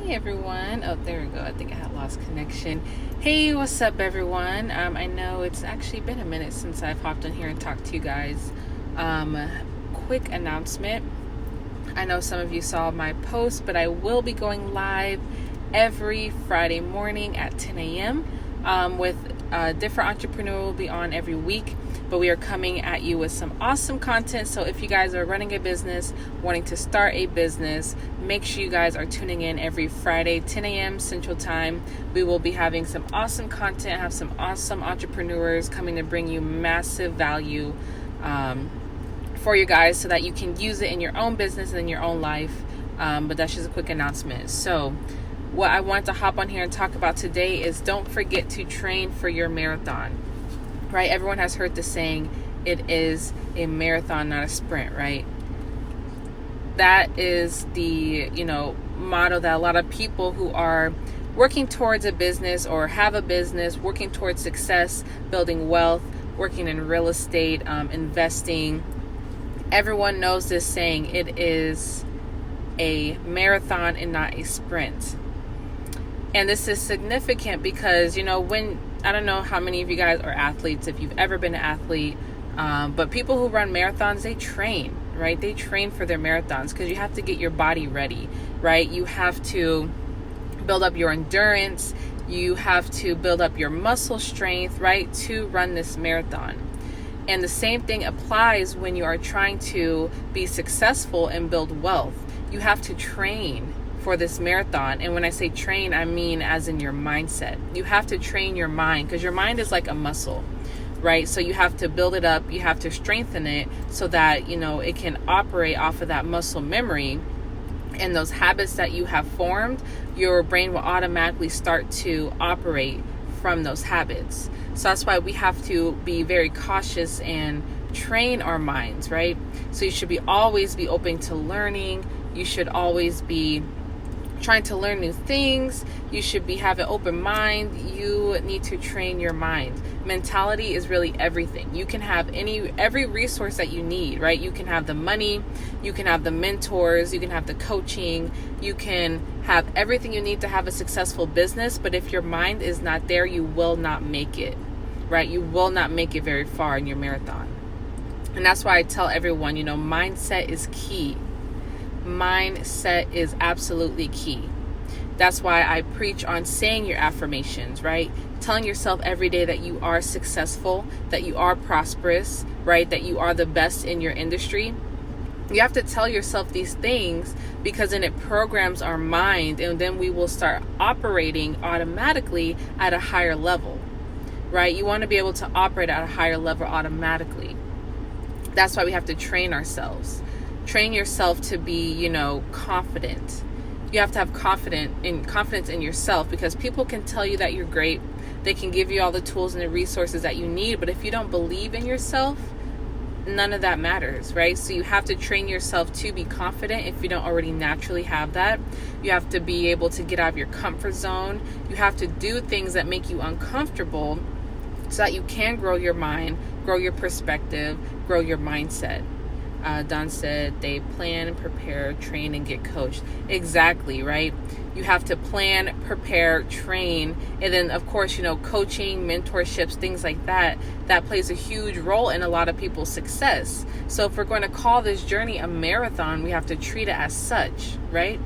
Hey everyone. Oh, there we go. I think I had lost connection. Hey, what's up everyone? I know it's actually been a minute since I've hopped on here and talked to you guys. Quick announcement. I know some of you saw my post, but I will be going live every Friday morning at 10 a.m. With a different entrepreneur will be on every week. But we are coming at you with some awesome content. So if you guys are running a business, wanting to start a business, make sure you guys are tuning in every Friday, 10 a.m. Central Time. We will be having some awesome content, have some awesome entrepreneurs coming to bring you massive value for you guys so that you can use it in your own business and in your own life. But that's just a quick announcement. So what I wanted to hop on here and talk about today is don't forget to train for your marathon. Right? Everyone has heard the saying, it is a marathon, not a sprint, right? That is the, motto that a lot of people who are working towards a business or have a business, working towards success, building wealth, working in real estate, investing, everyone knows this saying, it is a marathon and not a sprint. And this is significant because, I don't know how many of you guys are athletes, if you've ever been an athlete, but people who run marathons, they train, right? They train for their marathons because you have to get your body ready, right? You have to build up your endurance. You have to build up your muscle strength, right, to run this marathon. And the same thing applies when you are trying to be successful and build wealth. You have to train for this marathon. And when I say train, I mean as in your mindset. You have to train your mind because your mind is like a muscle, right? So you have to build it up, you have to strengthen it so that, it can operate off of that muscle memory. And those habits that you have formed, your brain will automatically start to operate from those habits. So that's why we have to be very cautious and train our minds, right? So you should always be open to learning. You should always be trying to learn new things. You should have an open mind. You need to train your mind. Mentality is really everything. You can have every resource that you need, right? You can have the money, you can have the mentors, you can have the coaching, you can have everything you need to have a successful business. But if your mind is not there, you will not make it, right? You will not make it very far in your marathon. And that's why I tell everyone, mindset is key. Mindset is absolutely key. That's why I preach on saying your affirmations, right? Telling yourself every day that you are successful, that you are prosperous, right? That you are the best in your industry. You have to tell yourself these things because then it programs our mind, and then we will start operating automatically at a higher level, right? You want to be able to operate at a higher level automatically. That's why we have to train ourselves. Train yourself to be, confident. You have to have confidence in yourself because people can tell you that you're great. They can give you all the tools and the resources that you need. But if you don't believe in yourself, none of that matters, right? So you have to train yourself to be confident if you don't already naturally have that. You have to be able to get out of your comfort zone. You have to do things that make you uncomfortable so that you can grow your mind, grow your perspective, grow your mindset. Don said they plan, prepare, train, and get coached. Exactly, right? You have to plan, prepare, train, and then, of course, coaching, mentorships, things like that plays a huge role in a lot of people's success. So if we're going to call this journey a marathon, we have to treat it as such, right?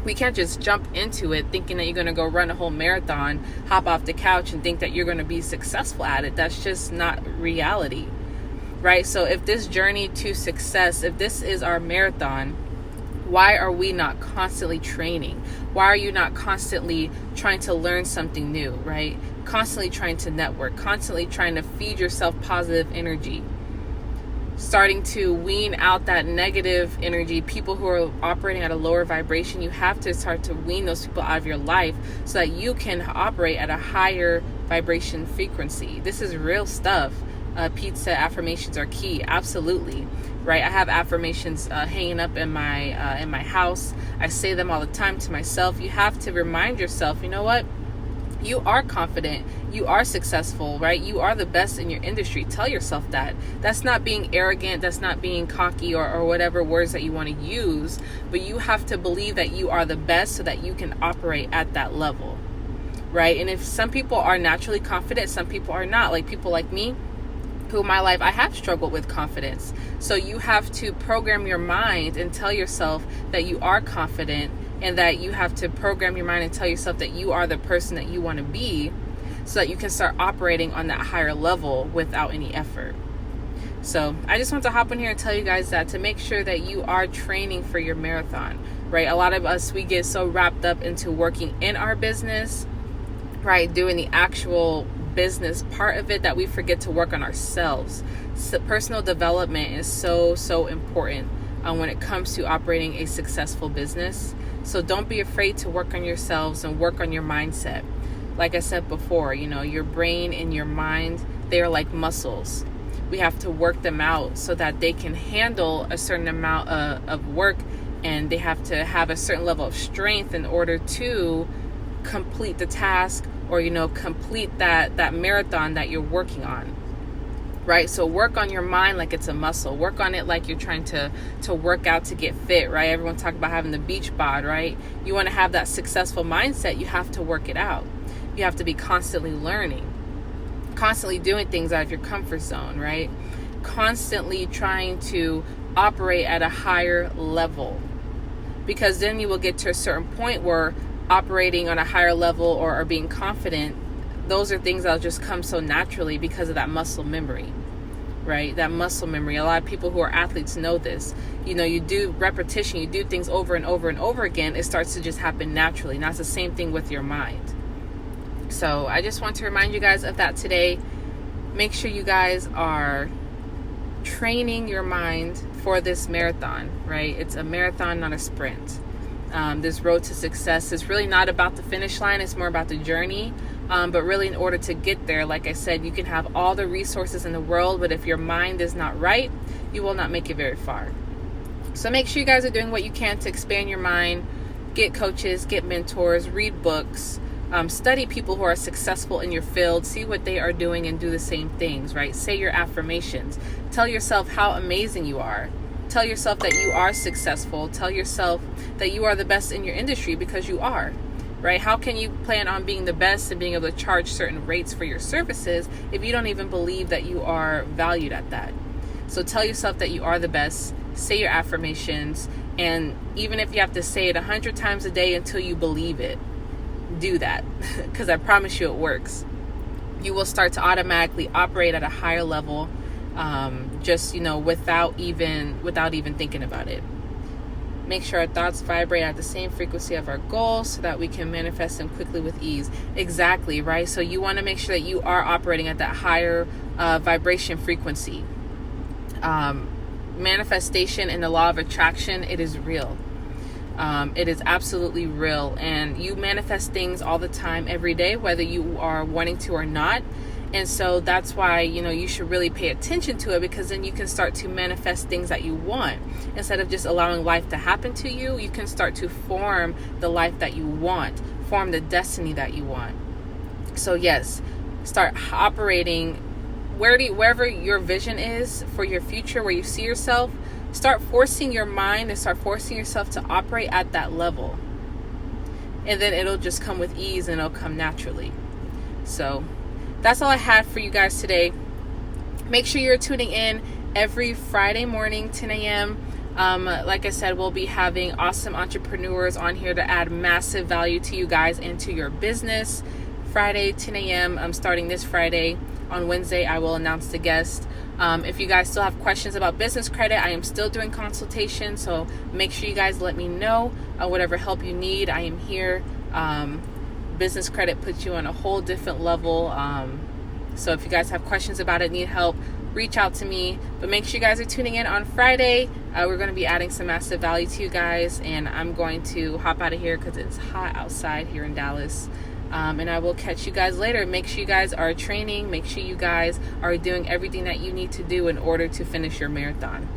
We can't just jump into it thinking that you're going to go run a whole marathon, hop off the couch, and think that you're going to be successful at it. That's just not reality. Right? So if this journey to success, if this is our marathon, why are we not constantly training? Why are you not constantly trying to learn something new, right? Constantly trying to network, constantly trying to feed yourself positive energy, starting to wean out that negative energy, people who are operating at a lower vibration. You have to start to wean those people out of your life so that you can operate at a higher vibration frequency. This is real stuff. Pete said affirmations are key. Absolutely, right? I have affirmations hanging up in my house. I say them all the time to myself. You have to remind yourself, you know what? You are confident. You are successful, right? You are the best in your industry. Tell yourself that. That's not being arrogant. That's not being cocky or whatever words that you want to use. But you have to believe that you are the best so that you can operate at that level, right? And if some people are naturally confident, some people are not. Like people like me, who in my life, I have struggled with confidence. So you have to program your mind and tell yourself that you are confident, and that you have to program your mind and tell yourself that you are the person that you want to be, so that you can start operating on that higher level without any effort. So I just want to hop in here and tell you guys that, to make sure that you are training for your marathon, right? A lot of us, we get so wrapped up into working in our business, right? Doing the actual business part of it, that we forget to work on ourselves. So personal development is so important when it comes to operating a successful business. So don't be afraid to work on yourselves and work on your mindset. Like I said before, your brain and your mind, they are like muscles. We have to work them out so that they can handle a certain amount of work, and they have to have a certain level of strength in order to complete the task, or complete that marathon that you're working on, right? So work on your mind like it's a muscle. Work on it like you're trying to work out to get fit, right? Everyone talk about having the beach bod, right? You want to have that successful mindset, you have to work it out. You have to be constantly learning, constantly doing things out of your comfort zone, right? Constantly trying to operate at a higher level, because then you will get to a certain point where operating on a higher level or being confident, those are things that'll just come so naturally because of that muscle memory, right? That muscle memory. A lot of people who are athletes know this. You do repetition, you do things over and over and over again, it starts to just happen naturally. And that's the same thing with your mind. So I just want to remind you guys of that today. Make sure you guys are training your mind for this marathon, right? It's a marathon, not a sprint. This road to success is really not about the finish line. It's more about the journey. But really, in order to get there, like I said, you can have all the resources in the world, but if your mind is not right, you will not make it very far. So make sure you guys are doing what you can to expand your mind, get coaches, get mentors, read books, study people who are successful in your field, see what they are doing and do the same things, right? Say your affirmations. Tell yourself how amazing you are. Tell yourself that you are successful. Tell yourself that you are the best in your industry, because you are, right? How can you plan on being the best and being able to charge certain rates for your services if you don't even believe that you are valued at that? So tell yourself that you are the best. Say your affirmations. And even if you have to say it 100 times a day until you believe it, do that, because I promise you it works. You will start to automatically operate at a higher level, just without even thinking about it. Make sure our thoughts vibrate at the same frequency of our goals so that we can manifest them quickly with ease. Exactly, right? So you want to make sure that you are operating at that higher vibration frequency. Manifestation and the law of attraction, it is real. It is absolutely real, and you manifest things all the time, every day, whether you are wanting to or not. And so that's why, you should really pay attention to it, because then you can start to manifest things that you want. Instead of just allowing life to happen to you, you can start to form the life that you want, form the destiny that you want. So yes, start operating wherever your vision is for your future, where you see yourself. Start forcing your mind and start forcing yourself to operate at that level. And then it'll just come with ease, and it'll come naturally. So that's all I had for you guys today. Make sure you're tuning in every Friday morning, 10 a.m. Like I said, we'll be having awesome entrepreneurs on here to add massive value to you guys and to your business. Friday, 10 a.m. I'm starting this Friday. On Wednesday, I will announce the guest. If you guys still have questions about business credit, I am still doing consultations. So make sure you guys let me know whatever help you need. I am here. Business credit puts you on a whole different level. So if you guys have questions about it, need help, reach out to me. But make sure you guys are tuning in on Friday. We're going to be adding some massive value to you guys. And I'm going to hop out of here because it's hot outside here in Dallas. And I will catch you guys later. Make sure you guys are training. Make sure you guys are doing everything that you need to do in order to finish your marathon.